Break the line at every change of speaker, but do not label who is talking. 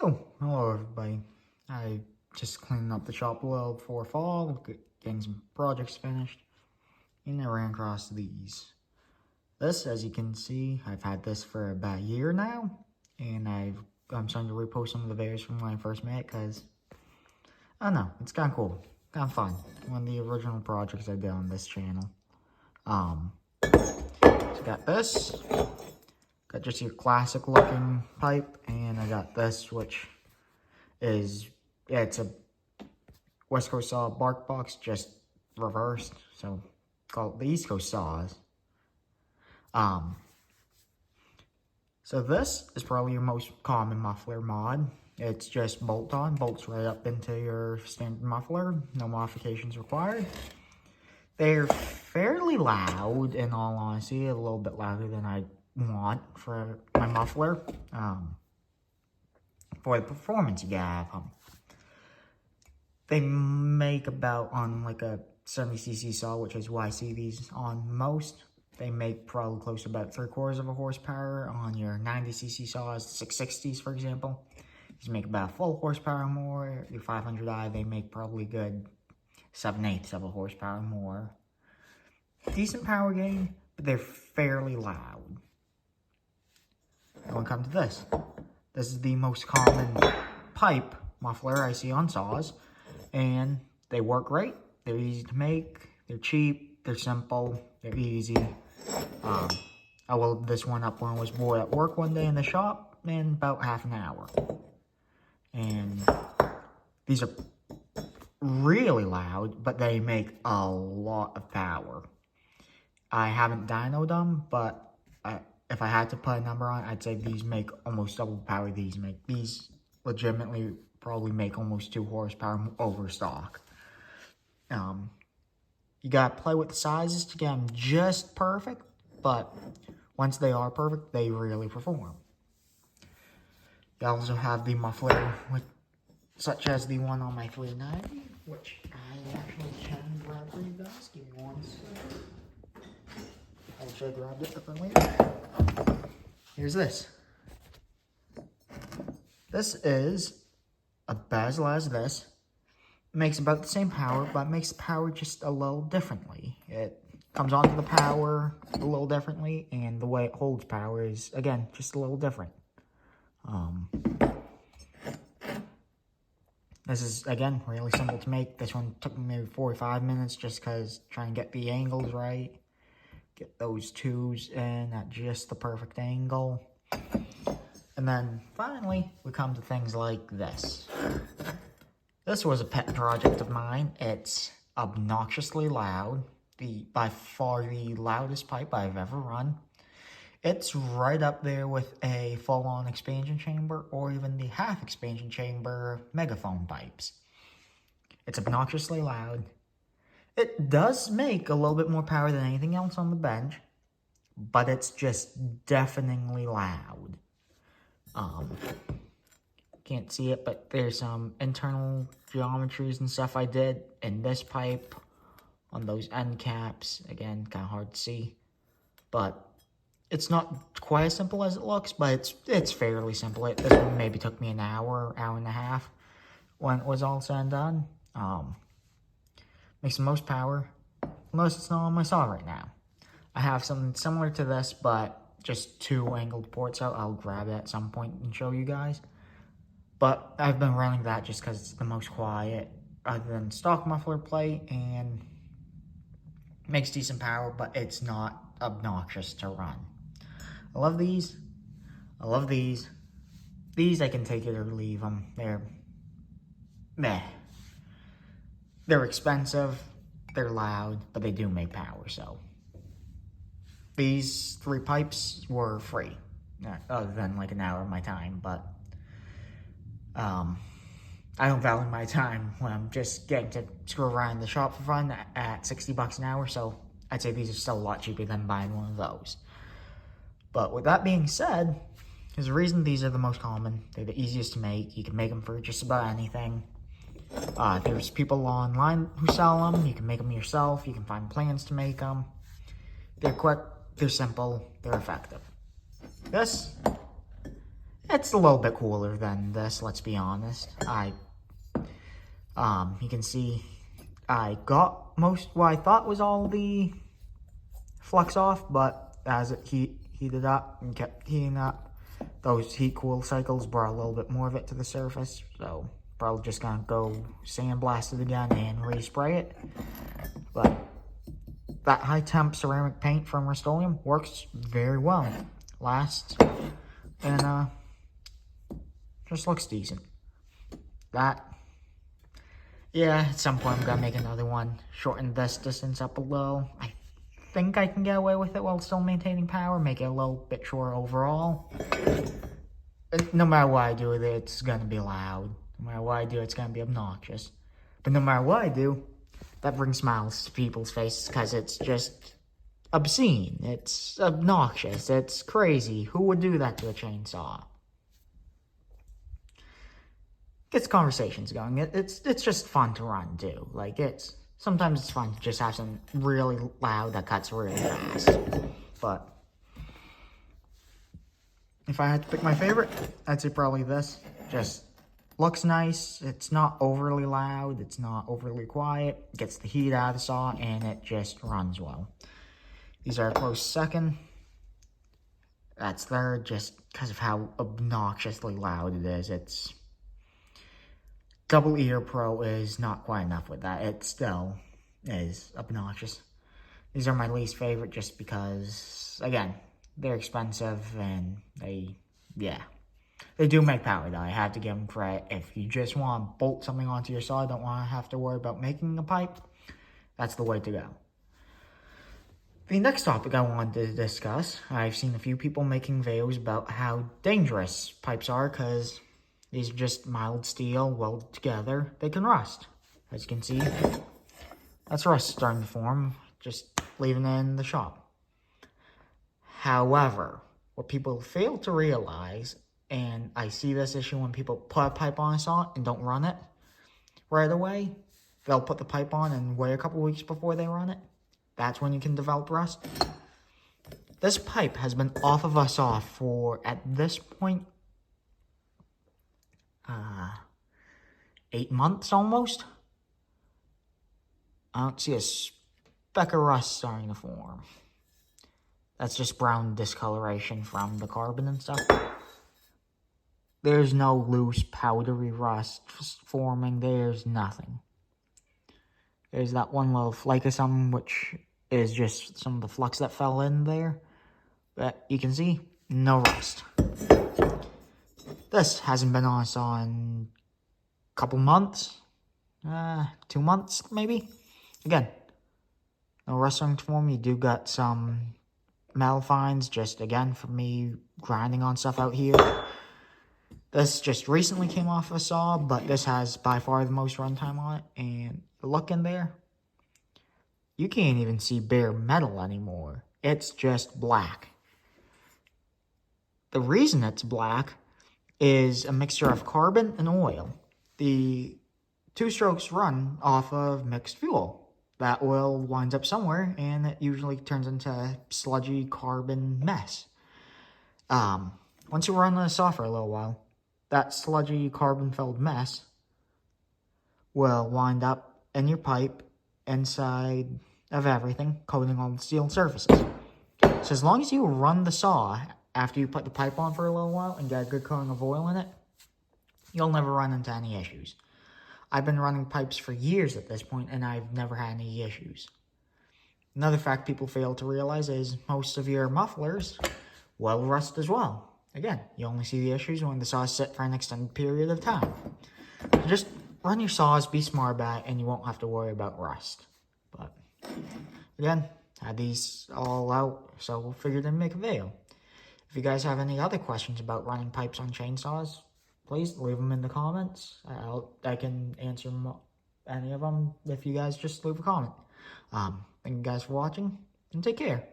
So, hello everybody. I just cleaned up the shop a little before fall, getting some projects finished, and I ran across these. This, as you can see, I've had this for about a year now, and I'm starting to repost some of the videos from when I first made it, because, I don't know, it's kind of cool, kind of fun. One of the original projects I did on this channel. So got this. Got just your classic looking pipe, and I got this, which is, yeah, it's a West Coast saw bark box, just reversed, so called the East Coast saws. So this is probably your most common muffler mod. It's just bolt on, bolts right up into your standard muffler, no modifications required. They're fairly loud, in all honesty, a little bit louder than I want for my muffler, for the performance you gotta have them. They make about, on like a 70cc saw, which is what I see these on most, they make probably close to about 3/4 of a horsepower. On your 90cc saws, 660s for example, these make about full horsepower more. Your 500i, they make probably good 7/8 of a horsepower more. Decent power gain, but they're fairly loud. Now we come to this. This is the most common pipe muffler I see on saws, and they work great. They're easy to make, they're cheap, they're simple, they're easy. I welded this one up when I was bored at work one day in the shop in about half an hour. And these are really loud, but they make a lot of power. I haven't dynoed them, but if I had to put a number on it, I'd say these make almost double the power these make. These legitimately probably make almost 2 horsepower over stock. You gotta play with the sizes to get them just perfect, but once they are perfect, they really perform. You also have the muffler, such as the one on my 390, which I actually can grab for you guys. Give me one second. I wish I grabbed it earlier. Here's this. This is about as loud as this. It makes about the same power, but it makes the power just a little differently. It comes onto the power a little differently, and the way it holds power is, again, just a little different. This is, again, really simple to make. This one took me maybe 45 minutes just because trying to get the angles right. Get those tubes in at just the perfect angle. And then, finally, we come to things like this. This was a pet project of mine. It's obnoxiously loud. By far the loudest pipe I've ever run. It's right up there with a full-on expansion chamber or even the half expansion chamber megaphone pipes. It's obnoxiously loud. It does make a little bit more power than anything else on the bench, but it's just deafeningly loud. Can't see it, but there's some internal geometries and stuff I did in this pipe on those end caps. Again, kind of hard to see, but it's not quite as simple as it looks, but it's fairly simple. This one maybe took me an hour and a half when it was all said and done. Makes the most power. Notice it's not on my saw right now. I have something similar to this, but just 2 angled ports out. I'll grab it at some point and show you guys. But I've been running that just because it's the most quiet, other than stock muffler plate, and makes decent power, but it's not obnoxious to run. I love these. I love these. These I can take it or leave them. They're meh. They're expensive, they're loud, but they do make power, so. These 3 pipes were free, other than like an hour of my time, but I don't value my time when I'm just getting to screw around the shop for fun at 60 bucks an hour, so I'd say these are still a lot cheaper than buying one of those. But with that being said, there's a reason these are the most common. They're the easiest to make. You can make them for just about anything. There's people online who sell them. You can make them yourself. You can find plans to make them. They're quick, they're simple, they're effective. This, It's a little bit cooler than this, let's be honest. You can see I got most what I thought was all the flux off, but as it heated up and kept heating up, those heat cool cycles brought a little bit more of it to the surface. So probably just gonna go sandblast it again and respray it. But that high temp ceramic paint from Rust-Oleum works very well. Lasts and just looks decent. Yeah, at some point I'm gonna make another one. Shorten this distance up a little. I think I can get away with it while still maintaining power. Make it a little bit shorter overall. No matter what I do with it, it's gonna be loud. No matter what I do, it's gonna be obnoxious. But no matter what I do, that brings smiles to people's faces because it's just obscene. It's obnoxious. It's crazy. Who would do that to a chainsaw? Gets conversations going. It's just fun to run too. Like sometimes it's fun to just have something really loud that cuts really fast. But if I had to pick my favorite, I'd say probably this. Just looks nice. It's not overly loud. It's not overly quiet. Gets the heat out of the saw, and it just runs well. These are a close second. That's third, just because of how obnoxiously loud it is. It's Double Ear Pro is not quite enough with that. It still is obnoxious. These are my least favorite just because, again, they're expensive and they do make power though. I have to give them credit. If you just want to bolt something onto your saw, don't want to have to worry about making a pipe, that's the way to go. The next topic I wanted to discuss, I've seen a few people making videos about how dangerous pipes are because these are just mild steel welded together. They can rust. As you can see, that's rust starting to form, just leaving it in the shop. However, what people fail to realize, and I see this issue when people put a pipe on a saw and don't run it right away. They'll put the pipe on and wait a couple weeks before they run it. That's when you can develop rust. This pipe has been off of a saw for, at this point, 8 months almost. I don't see a speck of rust starting to form. That's just brown discoloration from the carbon and stuff. There's no loose powdery rust forming. There's nothing. There's that one little flake of something, which is just some of the flux that fell in there. But you can see, no rust. This hasn't been on a saw in a couple months. 2 months, maybe. Again, no rust starting to form. You do got some metal fines, just again, for me grinding on stuff out here. This just recently came off a saw, but this has by far the most runtime on it. And look in there, you can't even see bare metal anymore. It's just black. The reason it's black is a mixture of carbon and oil. The two strokes run off of mixed fuel. That oil winds up somewhere, and it usually turns into a sludgy carbon mess. Once you run the saw for a little while, that sludgy carbon-filled mess will wind up in your pipe inside of everything, coating all the steel surfaces. So as long as you run the saw after you put the pipe on for a little while and get a good coating of oil in it, you'll never run into any issues. I've been running pipes for years at this point, and I've never had any issues. Another fact people fail to realize is most of your mufflers will rust as well. Again, you only see the issues when the saws sit for an extended period of time. So just run your saws, be smart about it, and you won't have to worry about rust. But again, had these all out, so we'll figure to make a video. If you guys have any other questions about running pipes on chainsaws, please leave them in the comments. I can answer any of them if you guys just leave a comment. Thank you guys for watching, and take care.